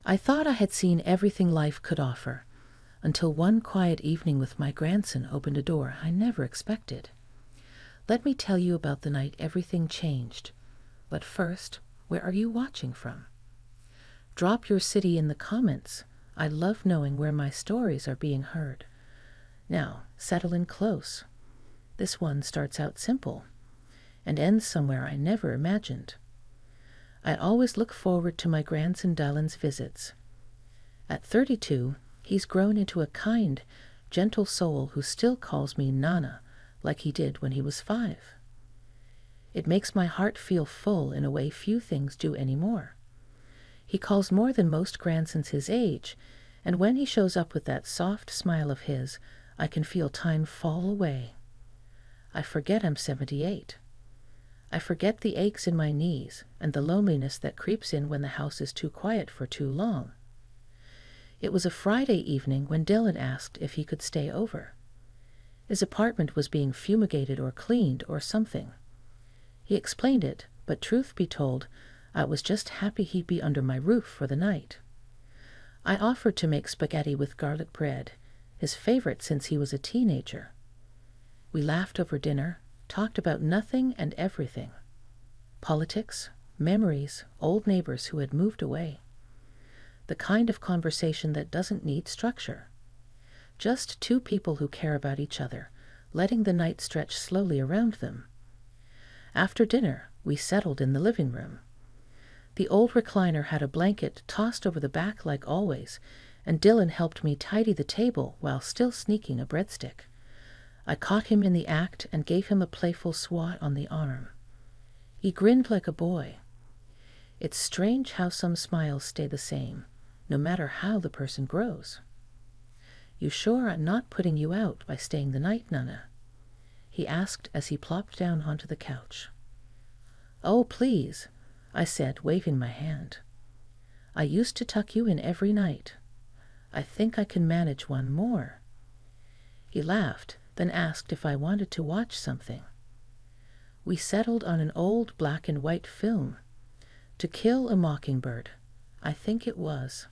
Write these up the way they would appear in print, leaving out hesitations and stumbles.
I thought I had seen everything life could offer, until one quiet evening with my grandson opened a door I never expected. Let me tell you about the night everything changed. But first, where are you watching from? Drop your city in the comments. I love knowing where my stories are being heard. Now, settle in close. This one starts out simple and ends somewhere I never imagined. I always look forward to my grandson Dylan's visits. At 32, he's grown into a kind, gentle soul who still calls me Nana, like he did when he was 5. It makes my heart feel full in a way few things do anymore. He calls more than most grandsons his age, and when he shows up with that soft smile of his, I can feel time fall away. I forget I'm 78. I forget the aches in my knees and the loneliness that creeps in when the house is too quiet for too long. It was a Friday evening when Dylan asked if he could stay over. His apartment was being fumigated or cleaned or something. He explained it, but truth be told, I was just happy he'd be under my roof for the night. I offered to make spaghetti with garlic bread, his favorite since he was a teenager. We laughed over dinner, talked about nothing and everything. Politics, memories, old neighbors who had moved away. The kind of conversation that doesn't need structure. Just two people who care about each other, letting the night stretch slowly around them. After dinner, we settled in the living room. The old recliner had a blanket tossed over the back like always, and Dylan helped me tidy the table while still sneaking a breadstick. I caught him in the act and gave him a playful swat on the arm. He grinned like a boy. It's strange how some smiles stay the same, no matter how the person grows. You sure I'm not putting you out by staying the night, Nana? He asked as he plopped down onto the couch. Oh, please, I said, waving my hand. I used to tuck you in every night. I think I can manage one more. He laughed, then asked if I wanted to watch something. We settled on an old black and white film. To Kill a Mockingbird, I think it was.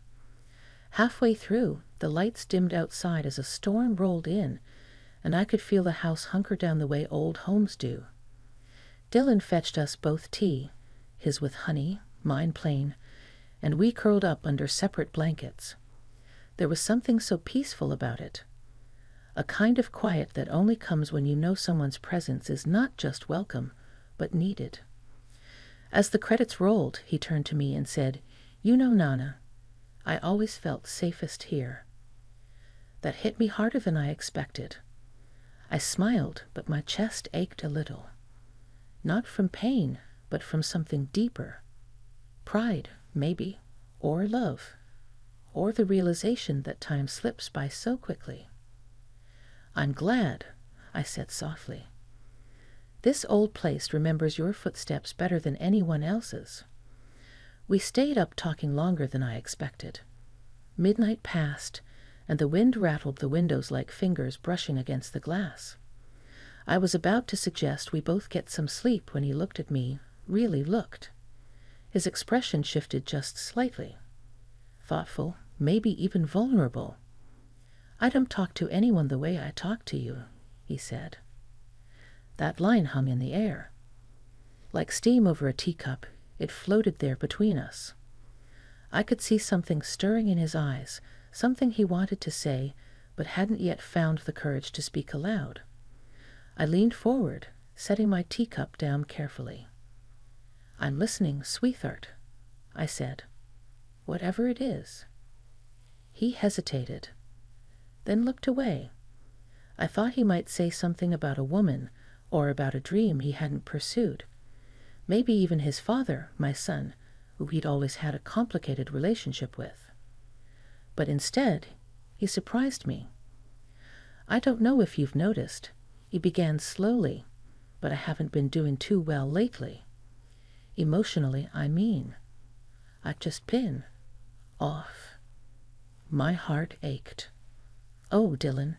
Halfway through, the lights dimmed outside as a storm rolled in, and I could feel the house hunker down the way old homes do. Dylan fetched us both tea, his with honey, mine plain, and we curled up under separate blankets. There was something so peaceful about it. A kind of quiet that only comes when you know someone's presence is not just welcome, but needed. As the credits rolled, he turned to me and said, "You know, Nana, I always felt safest here." That hit me harder than I expected. I smiled, but my chest ached a little. Not from pain, but from something deeper. Pride, maybe, or love, or the realization that time slips by so quickly. "I'm glad," I said softly. "This old place remembers your footsteps better than anyone else's." We stayed up talking longer than I expected. Midnight passed, and the wind rattled the windows like fingers brushing against the glass. I was about to suggest we both get some sleep when he looked at me, really looked. His expression shifted just slightly. Thoughtful, maybe even vulnerable. "I don't talk to anyone the way I talk to you," he said. That line hung in the air. Like steam over a teacup, it floated there between us. I could see something stirring in his eyes, something he wanted to say, but hadn't yet found the courage to speak aloud. I leaned forward, setting my teacup down carefully. "I'm listening, sweetheart," I said. "Whatever it is." He hesitated, then looked away. I thought he might say something about a woman, or about a dream he hadn't pursued. Maybe even his father, my son, who he'd always had a complicated relationship with. But instead, he surprised me. "I don't know if you've noticed," he began slowly, "but I haven't been doing too well lately. Emotionally, I mean. I've just been off." My heart ached. "Oh, Dylan,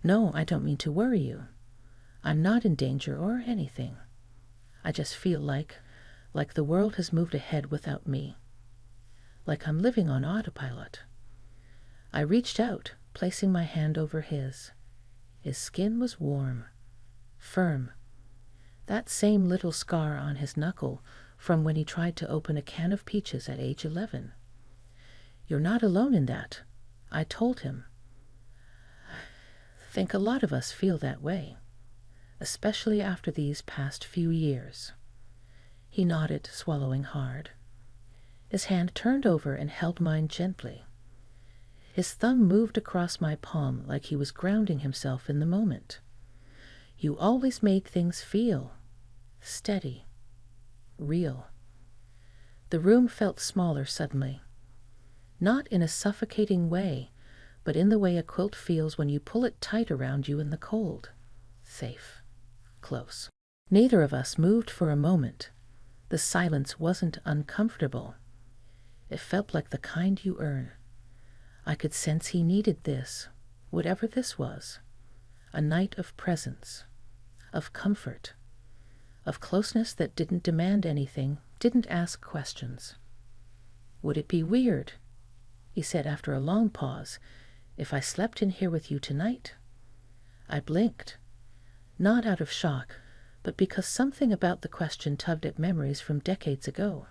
no, I don't mean to worry you. I'm not in danger or anything. I just feel like the world has moved ahead without me." like I'm living on autopilot. I reached out, placing my hand over his. His skin was warm, firm. That same little scar on his knuckle from when he tried to open a can of peaches at age 11. You're not alone in that, I told him. I think a lot of us feel that way, especially after these past few years. He nodded, swallowing hard. His hand turned over and held mine gently. His thumb moved across my palm like he was grounding himself in the moment. You always make things feel steady, real. The room felt smaller suddenly. Not in a suffocating way, but in the way a quilt feels when you pull it tight around you in the cold. Safe. Close. Neither of us moved for a moment. The silence wasn't uncomfortable. It felt like the kind you earn. I could sense he needed this, whatever this was. A night of presence, of comfort, of closeness that didn't demand anything, didn't ask questions. Would it be weird, he said after a long pause, if I slept in here with you tonight? I blinked, not out of shock, but because something about the question tugged at memories from decades ago.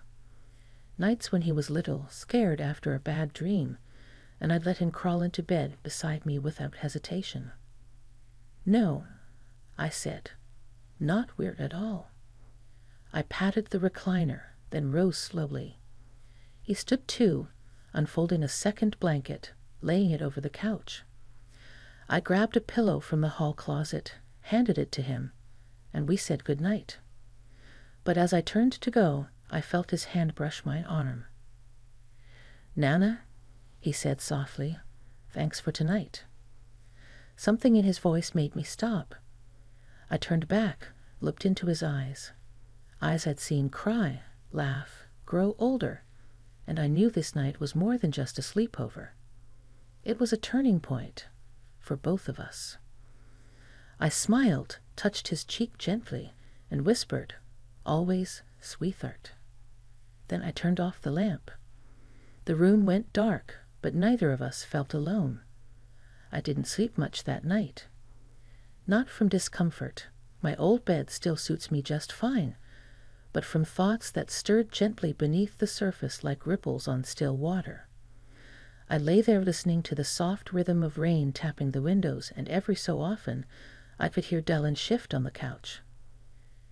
Nights when he was little, scared after a bad dream, and I'd let him crawl into bed beside me without hesitation. No, I said, not weird at all. I patted the recliner, then rose slowly. He stood too, unfolding a second blanket, laying it over the couch. I grabbed a pillow from the hall closet, handed it to him, and we said good night. But as I turned to go, I felt his hand brush my arm. Nana, he said softly, thanks for tonight. Something in his voice made me stop. I turned back, looked into his eyes. Eyes I'd seen cry, laugh, grow older, and I knew this night was more than just a sleepover. It was a turning point for both of us. I smiled, touched his cheek gently, and whispered, always, sweetheart. Then I turned off the lamp. The room went dark, but neither of us felt alone. I didn't sleep much that night. Not from discomfort. My old bed still suits me just fine, but from thoughts that stirred gently beneath the surface like ripples on still water. I lay there listening to the soft rhythm of rain tapping the windows, and every so often I could hear Dylan shift on the couch.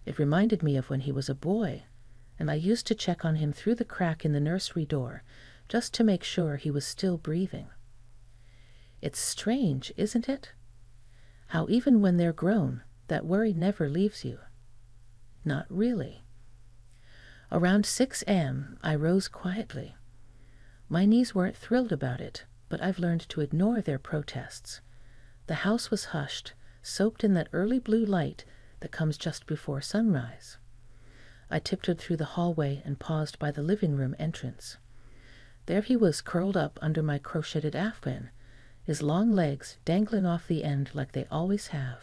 It reminded me of when he was a boy, and I used to check on him through the crack in the nursery door, just to make sure he was still breathing. It's strange, isn't it? How even when they're grown, that worry never leaves you. Not really. Around 6 a.m., I rose quietly. My knees weren't thrilled about it, but I've learned to ignore their protests. The house was hushed, soaked in that early blue light that comes just before sunrise. I tiptoed through the hallway and paused by the living room entrance. There he was curled up under my crocheted afghan, his long legs dangling off the end like they always have.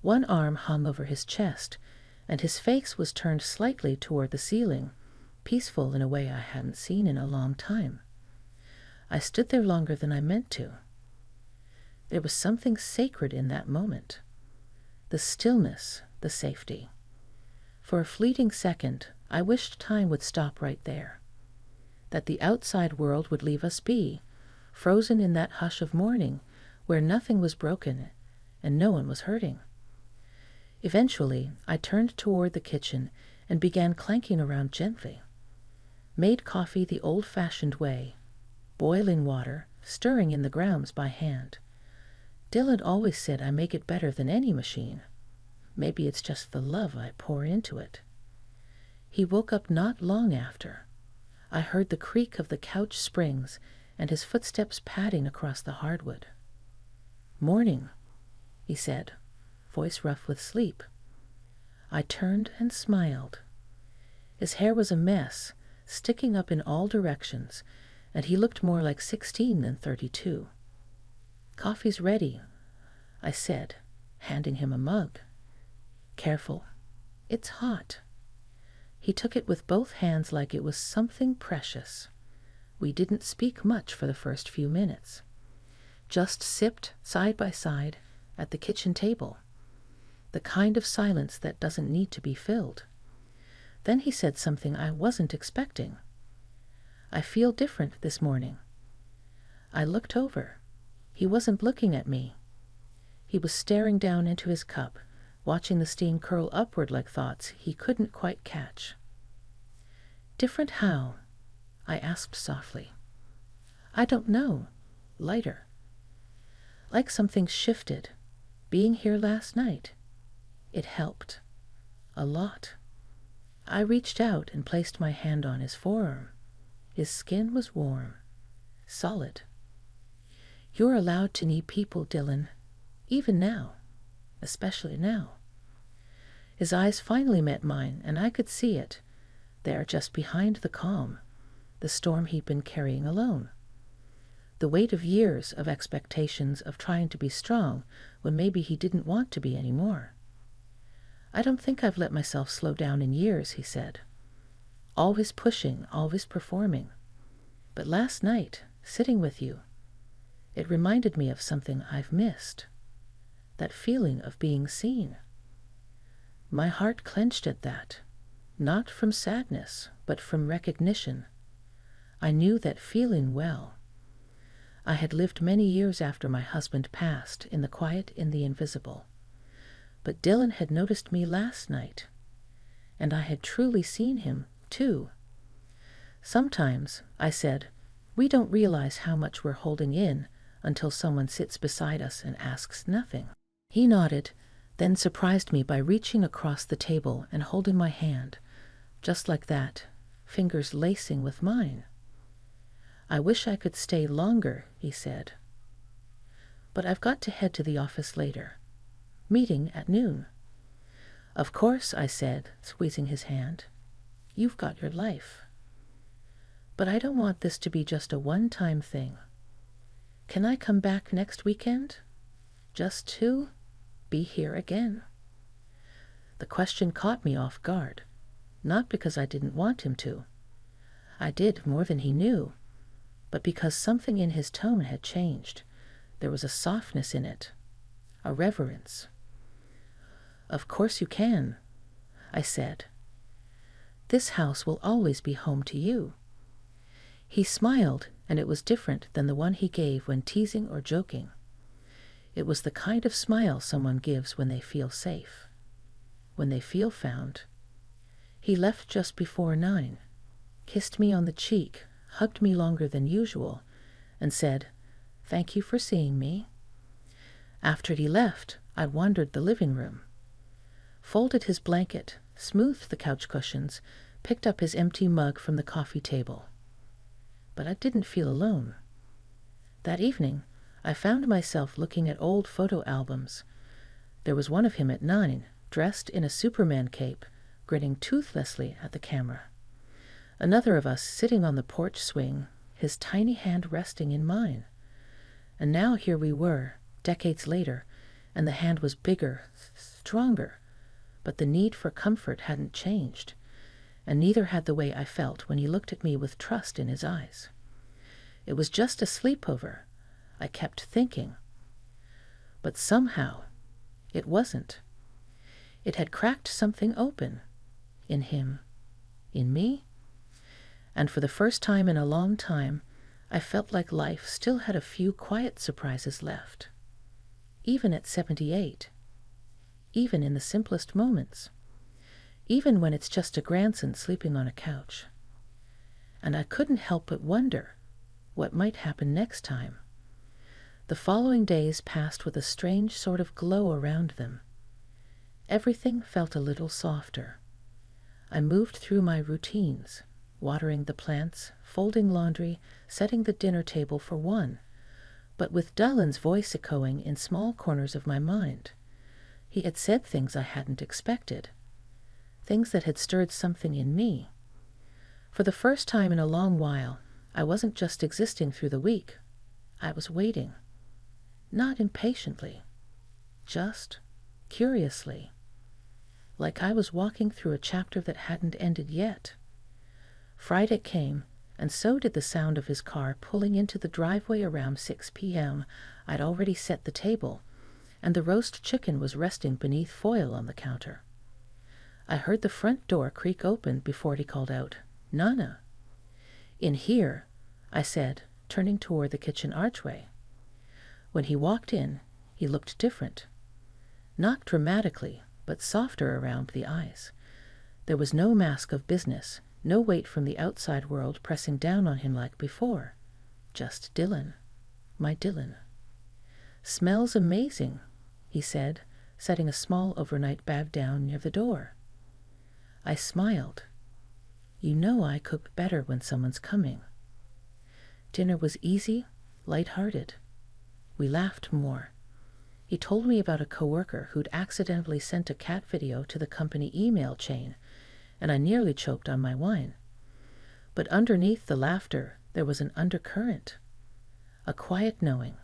One arm hung over his chest, and his face was turned slightly toward the ceiling, peaceful in a way I hadn't seen in a long time. I stood there longer than I meant to. There was something sacred in that moment. The stillness, the safety. For a fleeting second, I wished time would stop right there. That the outside world would leave us be, frozen in that hush of morning where nothing was broken and no one was hurting. Eventually, I turned toward the kitchen and began clanking around gently. Made coffee the old-fashioned way, boiling water, stirring in the grounds by hand. Dylan always said I make it better than any machine. Maybe it's just the love I pour into it. He woke up not long after. I heard the creak of the couch springs and his footsteps padding across the hardwood. "Morning," he said, voice rough with sleep. I turned and smiled. His hair was a mess, sticking up in all directions, and he looked more like 16 than 32. "Coffee's ready," I said, handing him a mug. "Careful. It's hot." He took it with both hands like it was something precious. We didn't speak much for the first few minutes, just sipped side by side at the kitchen table, the kind of silence that doesn't need to be filled. Then he said something I wasn't expecting. "I feel different this morning." I looked over. He wasn't looking at me. He was staring down into his cup, watching the steam curl upward like thoughts he couldn't quite catch. "Different how?" I asked softly. "I don't know. Lighter. Like something shifted. Being here last night. It helped. A lot." I reached out and placed my hand on his forearm. His skin was warm. Solid. "You're allowed to need people, Dylan. Even now. Especially now." His eyes finally met mine, and I could see it, there just behind the calm, the storm he'd been carrying alone. The weight of years of expectations of trying to be strong when maybe he didn't want to be anymore. "I don't think I've let myself slow down in years," he said. "Always pushing, always performing. But last night, sitting with you, it reminded me of something I've missed. That feeling of being seen." My heart clenched at that, not from sadness, but from recognition. I knew that feeling well. I had lived many years after my husband passed, in the quiet, in the invisible. But Dylan had noticed me last night, and I had truly seen him, too. "Sometimes," I said, "we don't realize how much we're holding in until someone sits beside us and asks nothing." He nodded, then surprised me by reaching across the table and holding my hand, just like that, fingers lacing with mine. "I wish I could stay longer," he said. "But I've got to head to the office later. Meeting at noon." "Of course," I said, squeezing his hand. "You've got your life. But I don't want this to be just a one-time thing. Can I come back next weekend? Just to be here again?" The question caught me off guard, not because I didn't want him to. I did more than he knew, but because something in his tone had changed. There was a softness in it, a reverence. "Of course you can," I said. "This house will always be home to you." He smiled, and it was different than the one he gave when teasing or joking. It was the kind of smile someone gives when they feel safe, when they feel found. He left just before 9, kissed me on the cheek, hugged me longer than usual, and said, "Thank you for seeing me." After he left, I wandered the living room, folded his blanket, smoothed the couch cushions, picked up his empty mug from the coffee table. But I didn't feel alone. That evening, I found myself looking at old photo albums. There was one of him at 9, dressed in a Superman cape, grinning toothlessly at the camera. Another of us sitting on the porch swing, his tiny hand resting in mine. And now here we were, decades later, and the hand was bigger, stronger, but the need for comfort hadn't changed, and neither had the way I felt when he looked at me with trust in his eyes. It was just a sleepover, I kept thinking. But somehow, it wasn't. It had cracked something open, in him, in me, and for the first time in a long time, I felt like life still had a few quiet surprises left. Even at 78. Even in the simplest moments. Even when it's just a grandson sleeping on a couch. And I couldn't help but wonder what might happen next time. The following days passed with a strange sort of glow around them. Everything felt a little softer. I moved through my routines, watering the plants, folding laundry, setting the dinner table for one, but with Dylan's voice echoing in small corners of my mind. He had said things I hadn't expected, things that had stirred something in me. For the first time in a long while, I wasn't just existing through the week. I was waiting. Not impatiently, just curiously, like I was walking through a chapter that hadn't ended yet. Friday came, and so did the sound of his car pulling into the driveway around 6 p.m. I'd already set the table, and the roast chicken was resting beneath foil on the counter. I heard the front door creak open before he called out, "Nana." "In here," I said, turning toward the kitchen archway. When he walked in, he looked different. Not dramatically, but softer around the eyes. There was no mask of business, no weight from the outside world pressing down on him like before. Just Dylan. My Dylan. "Smells amazing," he said, setting a small overnight bag down near the door. I smiled. "You know I cook better when someone's coming." Dinner was easy, light-hearted. We laughed more. He told me about a coworker who'd accidentally sent a cat video to the company email chain, and I nearly choked on my wine. But underneath the laughter, there was an undercurrent, a quiet knowing,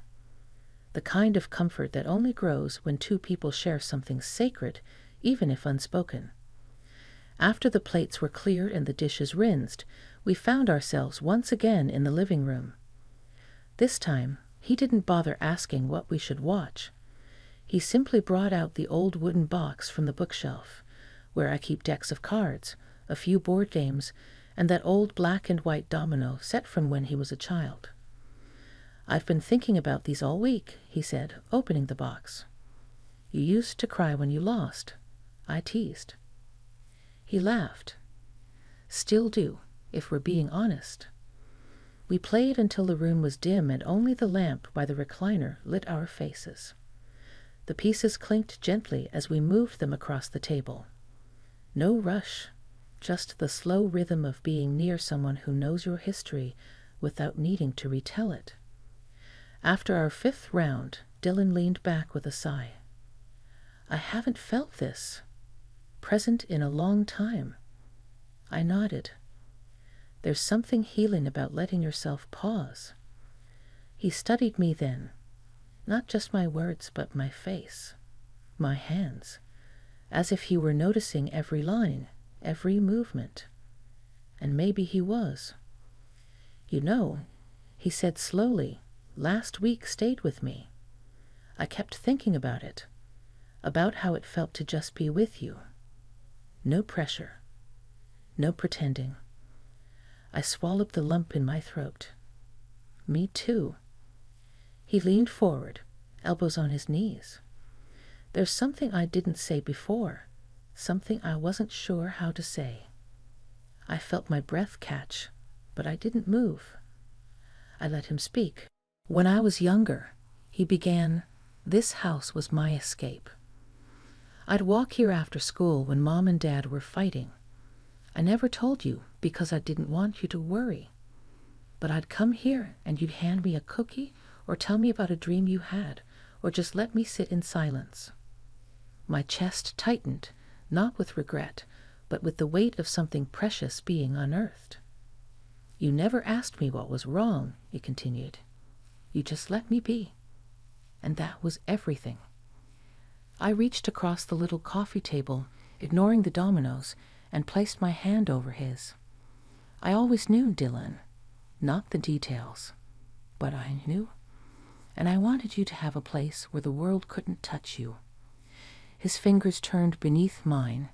the kind of comfort that only grows when two people share something sacred, even if unspoken. After the plates were cleared and the dishes rinsed, we found ourselves once again in the living room. This time, he didn't bother asking what we should watch. He simply brought out the old wooden box from the bookshelf, where I keep decks of cards, a few board games, and that old black and white domino set from when he was a child. "I've been thinking about these all week," he said, opening the box. "You used to cry when you lost," I teased. He laughed. "Still do, if we're being honest." We played until the room was dim and only the lamp by the recliner lit our faces. The pieces clinked gently as we moved them across the table. No rush, just the slow rhythm of being near someone who knows your history without needing to retell it. After our 5th round, Dylan leaned back with a sigh. "I haven't felt this present in a long time." I nodded. There's something healing about letting yourself pause. He studied me then, not just my words, but my face, my hands, as if he were noticing every line, every movement. And maybe he was. "You know," he said slowly, "last week stayed with me. I kept thinking about it, about how it felt to just be with you. No pressure, no pretending." I swallowed the lump in my throat. "Me too." He leaned forward, elbows on his knees. "There's something I didn't say before, something I wasn't sure how to say." I felt my breath catch, but I didn't move. I let him speak. "When I was younger," he began, "this house was my escape. I'd walk here after school when Mom and Dad were fighting. I never told you because I didn't want you to worry. But I'd come here and you'd hand me a cookie or tell me about a dream you had, or just let me sit in silence." My chest tightened, not with regret, but with the weight of something precious being unearthed. "You never asked me what was wrong," he continued. "You just let me be. And that was everything." I reached across the little coffee table, ignoring the dominoes, and placed my hand over his. "I always knew, Dylan. Not the details, but I knew. And I wanted you to have a place where the world couldn't touch you." His fingers turned beneath mine,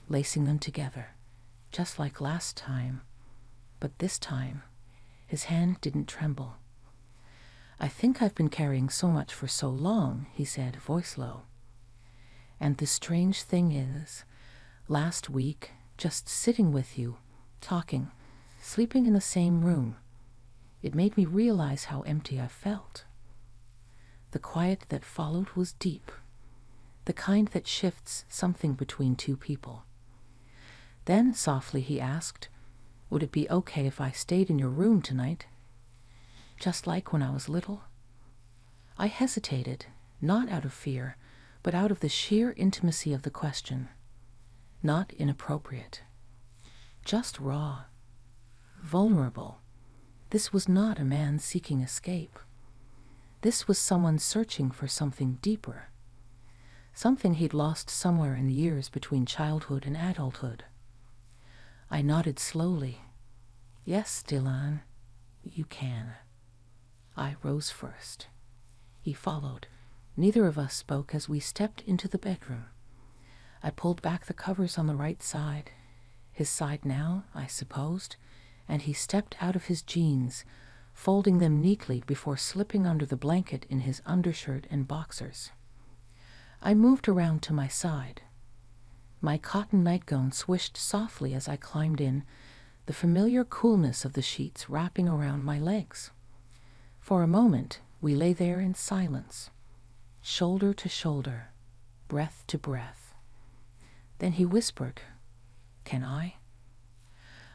lacing them together, just like last time. But this time, his hand didn't tremble. "I think I've been carrying so much for so long," he said, voice low. "And the strange thing is, last week, just sitting with you, talking, sleeping in the same room, it made me realize how empty I felt. The quiet that followed was deep, the kind that shifts something between two people." Then, softly, he asked, "Would it be okay if I stayed in your room tonight? Just like when I was little?" I hesitated, not out of fear, but out of the sheer intimacy of the question. Not inappropriate. Just raw. Vulnerable. This was not a man seeking escape. This was someone searching for something deeper. Something he'd lost somewhere in the years between childhood and adulthood. I nodded slowly. Yes, Dylan, you can. I rose first. He followed. Neither of us spoke as we stepped into the bedroom. I pulled back the covers on the right side, his side now, I supposed, and he stepped out of his jeans, folding them neatly before slipping under the blanket in his undershirt and boxers. I moved around to my side. My cotton nightgown swished softly as I climbed in, the familiar coolness of the sheets wrapping around my legs. For a moment, we lay there in silence, shoulder to shoulder, breath to breath. Then he whispered, "Can I?"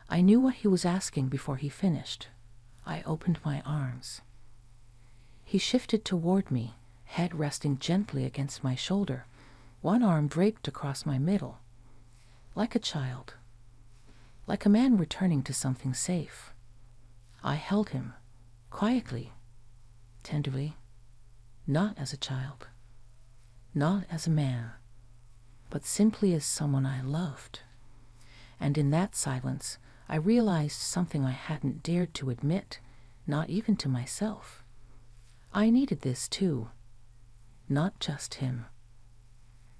I knew what he was asking before he finished. I opened my arms. He shifted toward me, head resting gently against my shoulder, one arm draped across my middle. Like a child. Like a man returning to something safe. I held him, quietly, tenderly, not as a child, not as a man, but simply as someone I loved. And in that silence, I realized something I hadn't dared to admit, not even to myself. I needed this too. Not just him.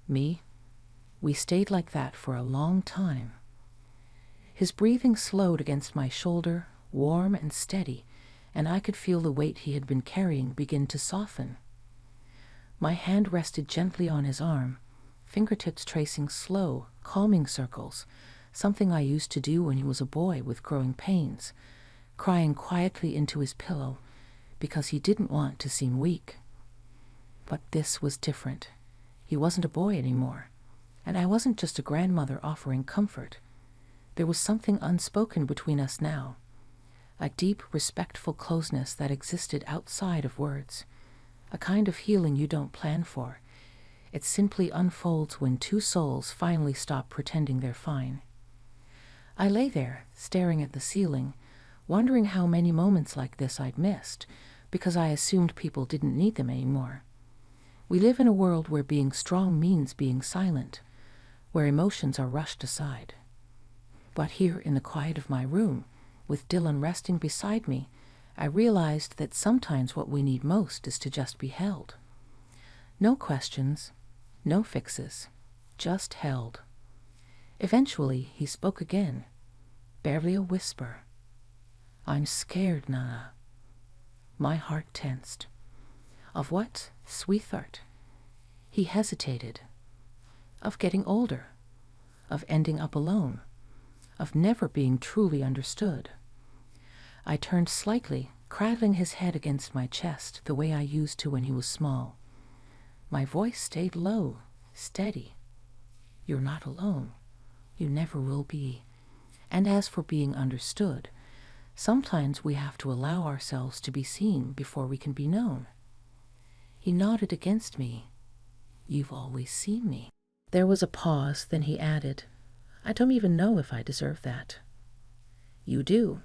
Me. We stayed like that for a long time. His breathing slowed against my shoulder, warm and steady, and I could feel the weight he had been carrying begin to soften. My hand rested gently on his arm, fingertips tracing slow, calming circles, something I used to do when he was a boy with growing pains, crying quietly into his pillow because he didn't want to seem weak. But this was different. He wasn't a boy anymore, and I wasn't just a grandmother offering comfort. There was something unspoken between us now, a deep, respectful closeness that existed outside of words, a kind of healing you don't plan for. It simply unfolds when two souls finally stop pretending they're fine. I lay there, staring at the ceiling, wondering how many moments like this I'd missed, because I assumed people didn't need them anymore. We live in a world where being strong means being silent, where emotions are rushed aside. But here in the quiet of my room, with Dylan resting beside me, I realized that sometimes what we need most is to just be held. No questions, no fixes, just held. Eventually, he spoke again, barely a whisper. "I'm scared, Nana." My heart tensed. Of what, sweetheart? He hesitated. Of getting older. Of ending up alone. Of never being truly understood. I turned slightly, cradling his head against my chest the way I used to when he was small. My voice stayed low, steady. "You're not alone. You never will be. And as for being understood, sometimes we have to allow ourselves to be seen before we can be known." He nodded against me. "You've always seen me." There was a pause, then he added, "I don't even know if I deserve that." "You do,"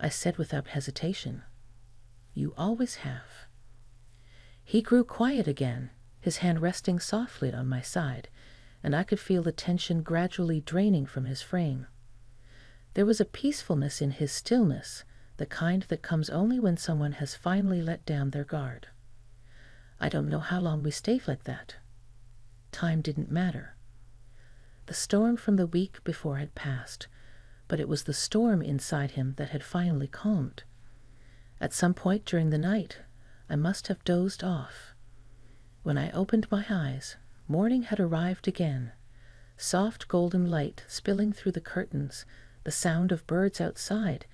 I said without hesitation. "You always have." He grew quiet again, his hand resting softly on my side, and I could feel the tension gradually draining from his frame. There was a peacefulness in his stillness, the kind that comes only when someone has finally let down their guard. I don't know how long we stayed like that. Time didn't matter. The storm from the week before had passed, but it was the storm inside him that had finally calmed. At some point during the night, I must have dozed off. When I opened my eyes, morning had arrived again, soft golden light spilling through the curtains, the sound of birds outside,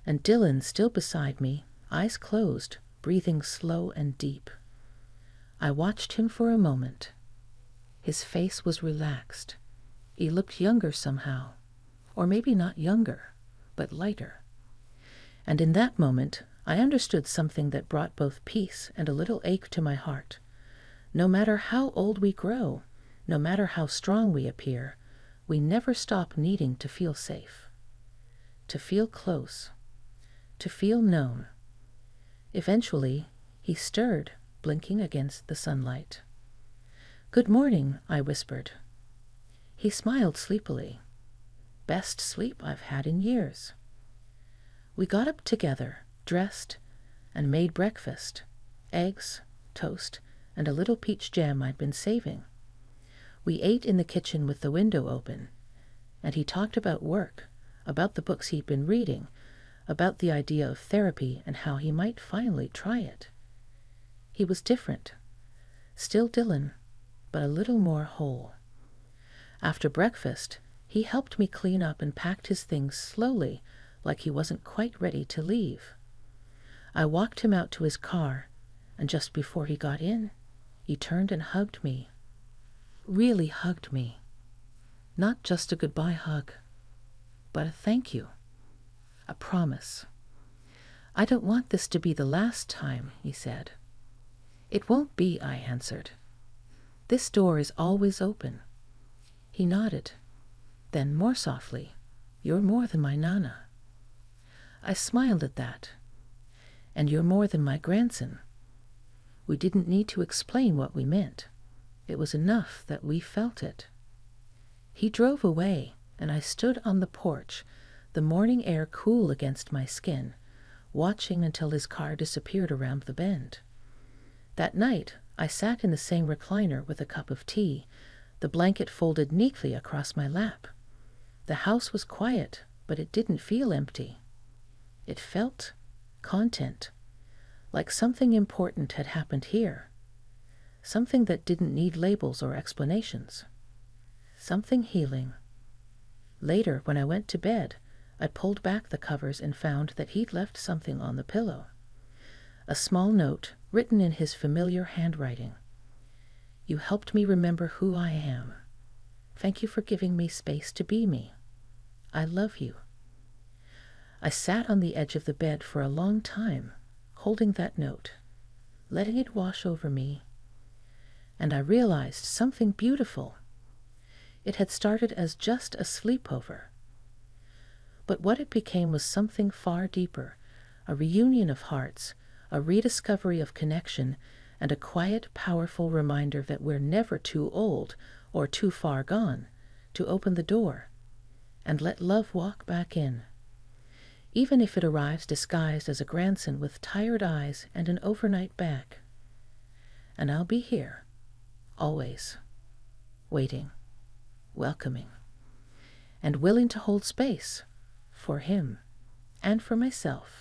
and Dylan still beside me, eyes closed, breathing slow and deep. I watched him for a moment. His face was relaxed. He looked younger somehow, or maybe not younger, but lighter. And in that moment, I understood something that brought both peace and a little ache to my heart. No matter how old we grow, no matter how strong we appear, we never stop needing to feel safe, to feel close, to feel known. Eventually, he stirred, blinking against the sunlight. "Good morning," I whispered. He smiled sleepily. "Best sleep I've had in years." We got up together, dressed, and made breakfast: eggs, toast, and a little peach jam I'd been saving. We ate in the kitchen with the window open, and he talked about work, about the books he'd been reading, about the idea of therapy and how he might finally try it. He was different. Still Dylan, but a little more whole. After breakfast, he helped me clean up and packed his things slowly, like he wasn't quite ready to leave. I walked him out to his car, and just before he got in, he turned and hugged me. Really hugged me. Not just a goodbye hug, but a thank you. A promise. "I don't want this to be the last time," he said. "It won't be," I answered. "This door is always open." He nodded. Then more softly, "You're more than my Nana." I smiled at that. "And you're more than my grandson." We didn't need to explain what we meant. It was enough that we felt it. He drove away, and I stood on the porch, the morning air cool against my skin, watching until his car disappeared around the bend. That night, I sat in the same recliner with a cup of tea, the blanket folded neatly across my lap. The house was quiet, but it didn't feel empty. It felt content, like something important had happened here, something that didn't need labels or explanations, something healing. Later, when I went to bed, I pulled back the covers and found that he'd left something on the pillow. A small note written in his familiar handwriting. "You helped me remember who I am. Thank you for giving me space to be me. I love you." I sat on the edge of the bed for a long time, holding that note, letting it wash over me, and I realized something beautiful. It had started as just a sleepover, but what it became was something far deeper, a reunion of hearts, a rediscovery of connection, and a quiet, powerful reminder that we're never too old or too far gone to open the door and let love walk back in, even if it arrives disguised as a grandson with tired eyes and an overnight bag. And I'll be here, always, waiting, welcoming, and willing to hold space for him and for myself.